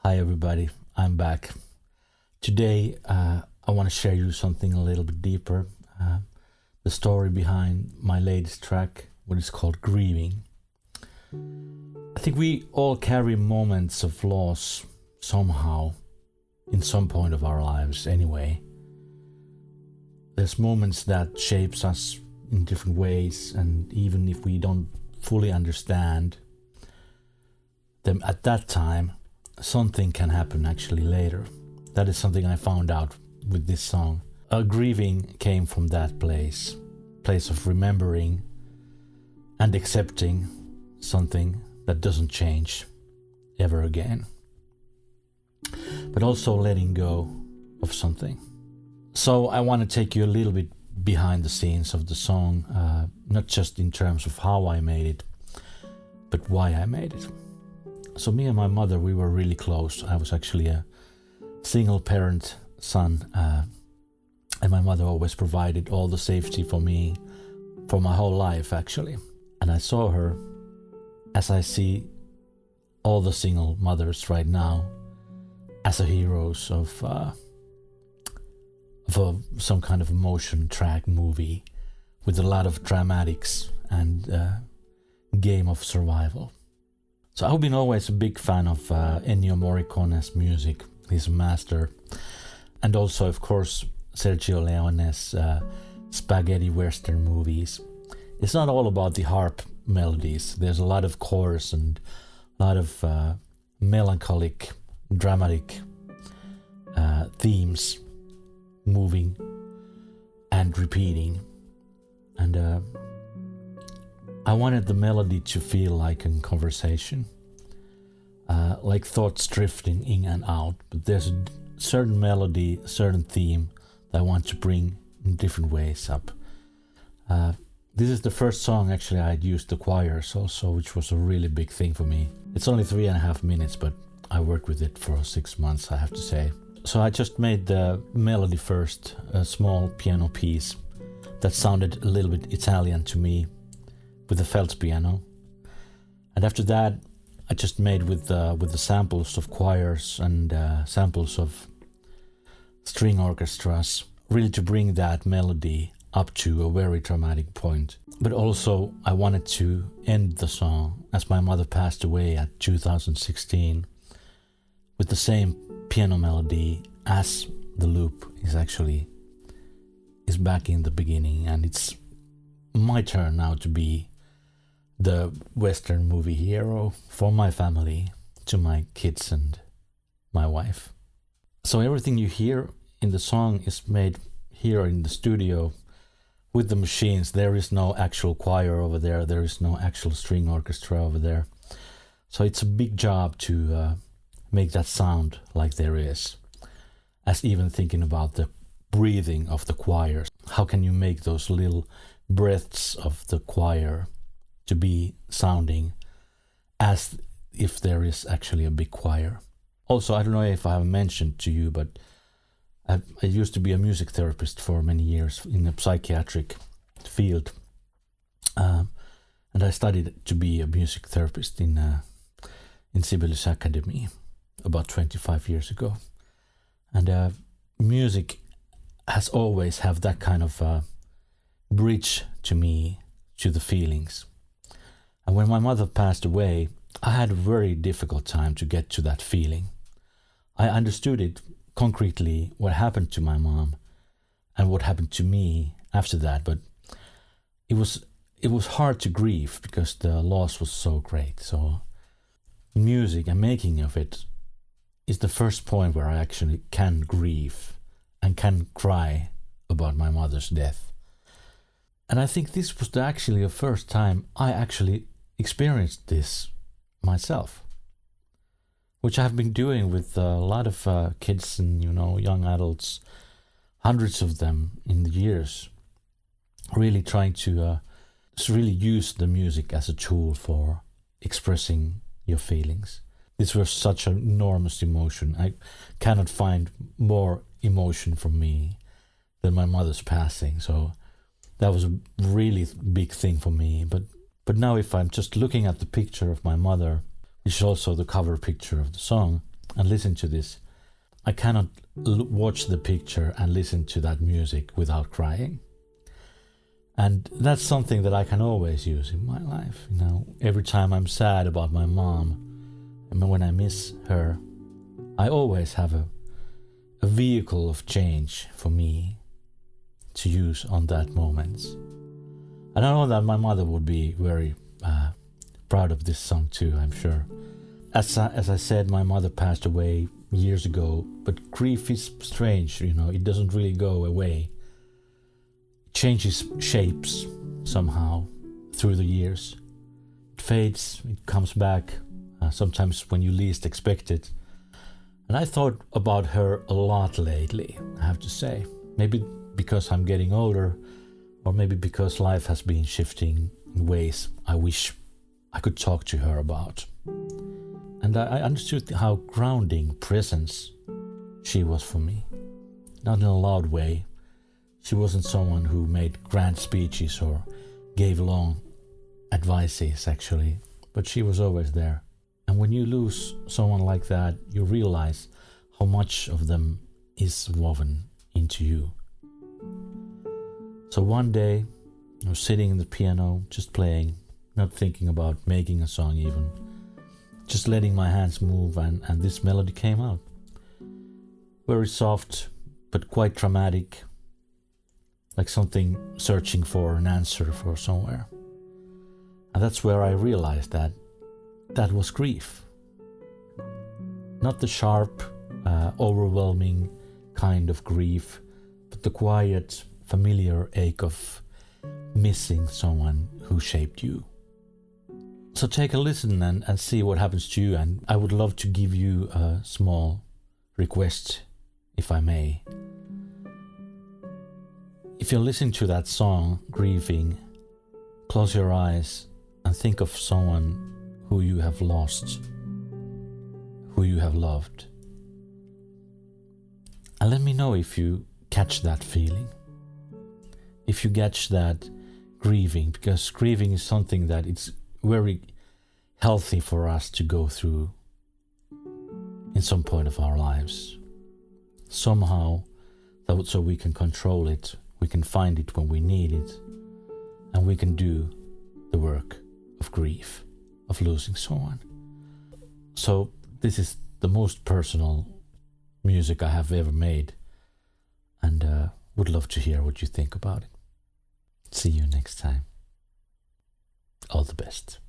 Hi everybody, I'm back. Today I want to share you something a little bit deeper. The story behind my latest track, what is called Grieving. I think we all carry moments of loss somehow, in some point of our lives anyway. There's moments that shapes us in different ways, and even if we don't fully understand them at that time, something can happen actually later. That is something I found out with this song. Grieving came from that place of remembering and accepting something that doesn't change ever again, but also letting go of something. So I want to take you a little bit behind the scenes of the song, not just in terms of how I made it, but why I made it. So me and my mother, we were really close. I was actually a single parent son, and my mother always provided all the safety for me for my whole life actually. And I saw her as I see all the single mothers right now as a heroes of some kind of motion track movie with a lot of dramatics and game of survival. So I've been always a big fan of Ennio Morricone's music. He's a master. And also, of course, Sergio Leone's spaghetti western movies. It's not all about the harp melodies. There's a lot of chorus and a lot of melancholic, dramatic themes moving and repeating. And I wanted the melody to feel like a conversation, like thoughts drifting in and out. But there's a certain melody, a certain theme that I want to bring in different ways up. This is the first song actually I'd used the choirs also, which was a really big thing for me. It's only 3.5 minutes, but I worked with it for 6 months, I have to say. So I just made the melody first, a small piano piece that sounded a little bit Italian to me, with the felt piano. And after that, I just made with the samples of choirs and samples of string orchestras, really to bring that melody up to a very dramatic point. But also, I wanted to end the song, as my mother passed away at 2016, with the same piano melody as the loop is back in the beginning, and it's my turn now to be the Western movie hero for my family, to my kids and my wife. So everything you hear in the song is made here in the studio with the machines. There is no actual choir over there. There is no actual string orchestra over there. So it's a big job to make that sound like there is. As even thinking about the breathing of the choir. How can you make those little breaths of the choir to be sounding as if there is actually a big choir? Also, I don't know if I have mentioned to you, but I used to be a music therapist for many years in the psychiatric field. And I studied to be a music therapist in Sibelius Academy about 25 years ago. And music has always have that kind of bridge to me, to the feelings. And when my mother passed away, I had a very difficult time to get to that feeling. I understood it concretely, what happened to my mom and what happened to me after that, but it was hard to grieve because the loss was so great. So music and making of it is the first point where I actually can grieve and can cry about my mother's death. And I think this was actually the first time I actually experienced this myself, which I've been doing with a lot of kids and young adults, hundreds of them in the years, really trying to really use the music as a tool for expressing your feelings. This was such an enormous emotion. I cannot find more emotion from me than my mother's passing. So that was a really big thing for me. But now if I'm just looking at the picture of my mother, which is also the cover picture of the song, and listen to this, I cannot watch the picture and listen to that music without crying. And that's something that I can always use in my life. You know, every time I'm sad about my mom, and when I miss her, I always have a vehicle of change for me to use on that moment. And I know that my mother would be very proud of this song too, I'm sure. As I said, my mother passed away years ago, but grief is strange, you know, it doesn't really go away. It changes shapes somehow through the years. It fades, it comes back, sometimes when you least expect it. And I thought about her a lot lately, I have to say. Maybe because I'm getting older, or maybe because life has been shifting in ways I wish I could talk to her about. And I understood how grounding presence she was for me. Not in a loud way. She wasn't someone who made grand speeches or gave long advices, actually, but she was always there. And when you lose someone like that, you realize how much of them is woven into you. So one day, I was sitting in the piano, just playing, not thinking about making a song even, just letting my hands move, and this melody came out. Very soft, but quite dramatic, like something searching for an answer for somewhere. And that's where I realized that was grief. Not the sharp, overwhelming kind of grief, but the quiet, familiar ache of missing someone who shaped you. So take a listen and see what happens to you. And I would love to give you a small request, if I may. If you're listening to that song, Grieving, close your eyes and think of someone who you have lost, who you have loved. And let me know if you catch that feeling. If you catch that grieving, because grieving is something that it's very healthy for us to go through in some point of our lives. Somehow, so we can control it, we can find it when we need it, and we can do the work of grief, of losing someone. So this is the most personal music I have ever made, and would love to hear what you think about it. See you next time. All the best.